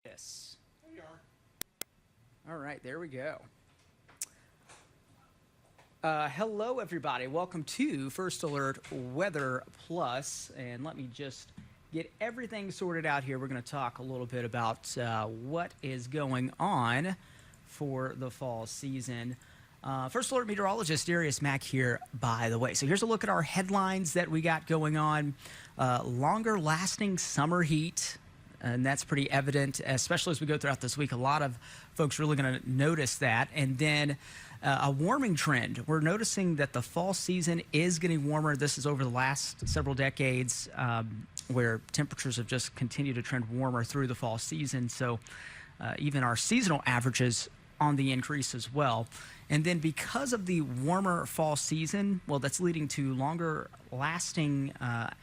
Yes. There you are. All right, there we go. Hello, everybody. Welcome to First Alert Weather Plus. And let me just get everything sorted out here. We're going to talk a little bit about what is going on for the fall season. First Alert meteorologist Darius Mack here, by the way. So here's a look at our headlines that we got going on. Longer lasting summer heat. And that's pretty evident, especially as we go throughout this week. A lot of folks really going to notice that. And then a warming trend. We're noticing that the fall season is getting warmer. This is over the last several decades where temperatures have just continued to trend warmer through the fall season. So even our seasonal averages on the increase as well. And then because of the warmer fall season, well, that's leading to longer lasting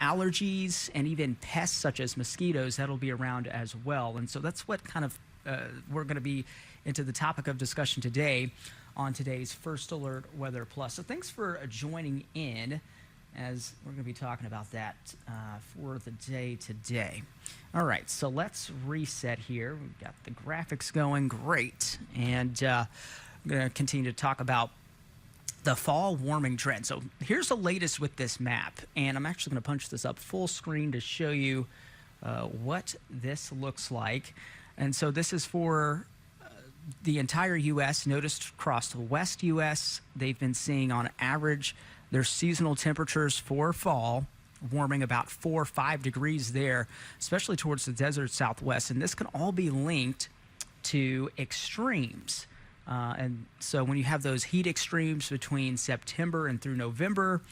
allergies and even pests such as mosquitoes that'll be around as well. And so that's what kind of we're going to be into the topic of discussion today on today's First Alert Weather Plus. So thanks for joining in as we're going to be talking about that for the day today. All right, so let's reset here. We've got the graphics going great, and I'm going to continue to talk about the fall warming trend. So here's the latest with this map, and I'm actually going to punch this up full screen to show you what this looks like. And so this is for the entire U.S. Noticed across the West U.S., they've been seeing on average their seasonal temperatures for fall warming about 4 or 5 degrees there, especially towards the desert Southwest. And this can all be linked to extremes. And so when you have those heat extremes between September and through November,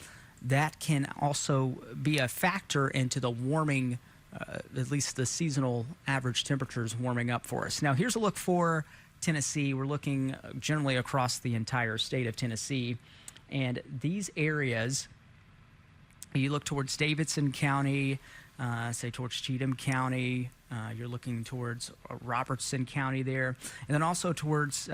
that can also be a factor into the warming, at least the seasonal average temperatures warming up for us. Now, here's a look for Tennessee. We're looking generally across the entire state of Tennessee. And these areas, you look towards Davidson County, say towards Cheatham County, you're looking towards Robertson County there, and then also towards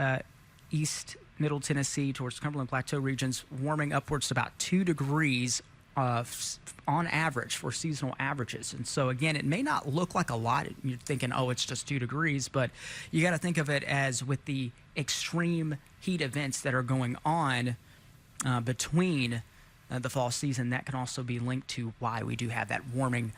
East Middle Tennessee, towards Cumberland Plateau regions, warming upwards to about 2 degrees on average for seasonal averages. And so again, it may not look like a lot. You're thinking, oh, it's just 2 degrees, but you got to think of it as with the extreme heat events that are going on between the fall season, that can also be linked to why we do have that warming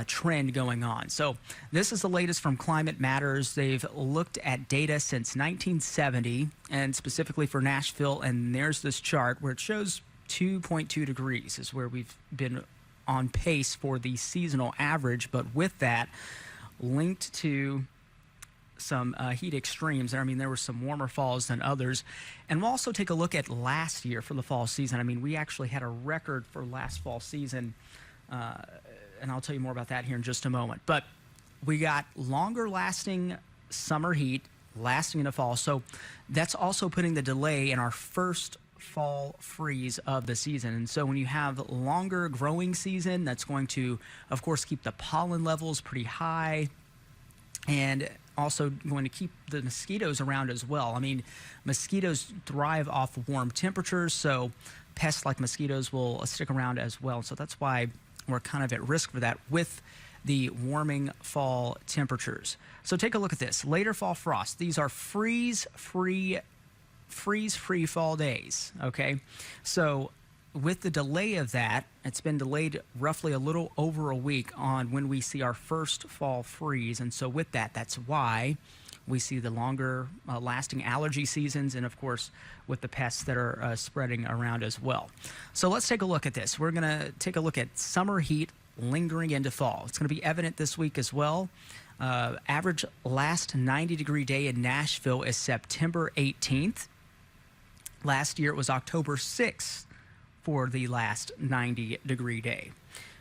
trend going on. So this is the latest from Climate Matters. They've looked at data since 1970, and specifically for Nashville, and there's this chart where it shows 2.2 degrees is where we've been on pace for the seasonal average, but with that linked to some heat extremes. I mean, there were some warmer falls than others. And we'll also take a look at last year for the fall season. I mean, we actually had a record for last fall season, and I'll tell you more about that here in just a moment. But we got longer lasting summer heat lasting in the fall. So that's also putting the delay in our first fall freeze of the season. And so when you have longer growing season, that's going to, of course, keep the pollen levels pretty high, and also going to keep the mosquitoes around as well. I mean, mosquitoes thrive off warm temperatures, so pests like mosquitoes will stick around as well. So that's why we're kind of at risk for that with the warming fall temperatures. So take a look at this. Later fall frost. These are freeze-free fall days, okay? So with the delay of that, it's been delayed roughly a little over a week on when we see our first fall freeze. And so with that, that's why we see the longer lasting allergy seasons, and of course with the pests that are spreading around as well. So let's take a look at this. We're going to take a look at summer heat lingering into fall. It's going to be evident this week as well. Average last 90-degree day in Nashville is September 18th. Last year it was October 6th for the last 90-degree day.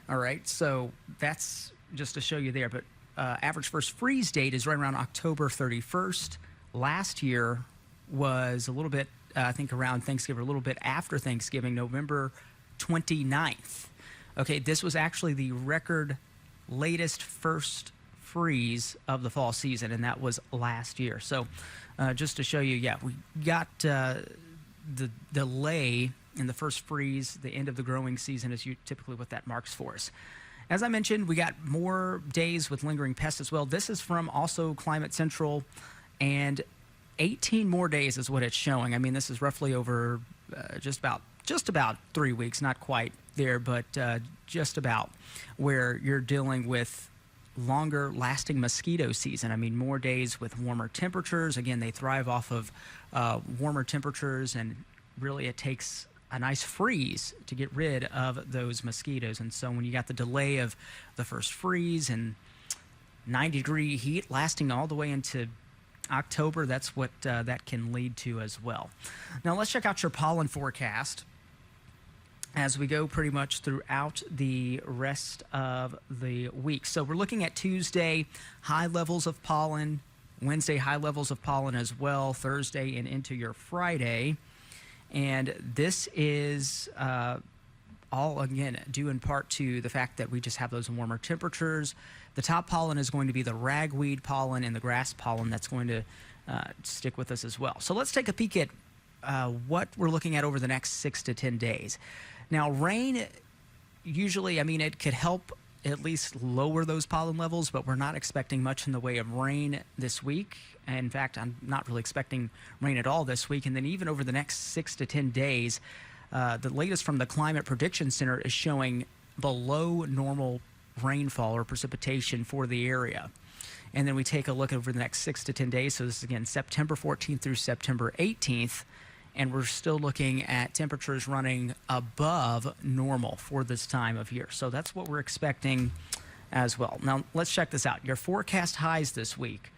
All right, so that's just to show you there. But average first freeze date is right around October 31st. Last year was a little bit, I think, around Thanksgiving, a little bit after Thanksgiving, November 29th. Okay, this was actually the record latest first freeze of the fall season, and that was last year. So just to show you, yeah, we got the delay in the first freeze. The end of the growing season is typically what that marks for us. As I mentioned, we got more days with lingering pests as well. This is from also Climate Central, and 18 more days is what it's showing. I mean, this is roughly over just about 3 weeks, not quite there, but just about, where you're dealing with longer lasting mosquito season. I mean, more days with warmer temperatures. Again, they thrive off of warmer temperatures, and really it takes a nice freeze to get rid of those mosquitoes. And so when you got the delay of the first freeze and 90-degree heat lasting all the way into October, that's what that can lead to as well. Now let's check out your pollen forecast as we go pretty much throughout the rest of the week. So we're looking at Tuesday, high levels of pollen, Wednesday, high levels of pollen as well, Thursday and into your Friday. And this is all, again, due in part to the fact that we just have those warmer temperatures. The top pollen is going to be the ragweed pollen and the grass pollen that's going to stick with us as well. So let's take a peek at what we're looking at over the next 6 to 10 days. Now, rain, usually, I mean, it could help at least lower those pollen levels, but we're not expecting much in the way of rain this week. In fact, I'm not really expecting rain at all this week. And then even over the next 6 to 10 days, the latest from the Climate Prediction Center is showing below normal rainfall or precipitation for the area. And then we take a look over the next 6 to 10 days. So this is, again, September 14th through September 18th. And we're still looking at temperatures running above normal for this time of year. So that's what we're expecting as well. Now, let's check this out. Your forecast highs this week.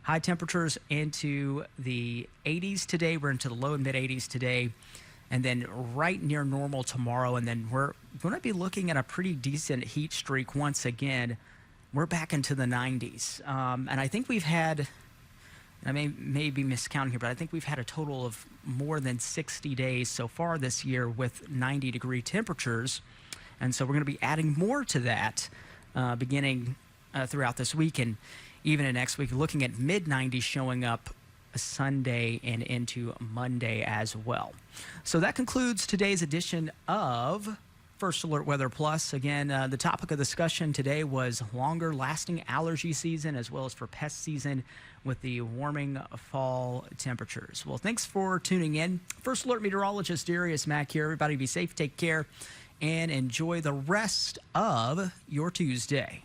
High temperatures into the 80s today. We're into the low and mid 80s today. And then right near normal tomorrow. And then we're going to be looking at a pretty decent heat streak once again. We're back into the 90s. And I think we've had, I may be miscounting here, but I think we've had a total of more than 60 days so far this year with 90-degree temperatures. And so we're going to be adding more to that beginning throughout this week and even in next week, looking at mid-90s showing up Sunday and into Monday as well. So that concludes today's edition of First Alert Weather Plus. Again, the topic of discussion today was longer lasting allergy season as well as for pest season with the warming fall temperatures. Well, thanks for tuning in. First Alert Meteorologist Darius Mack here. Everybody be safe, take care, and enjoy the rest of your Tuesday.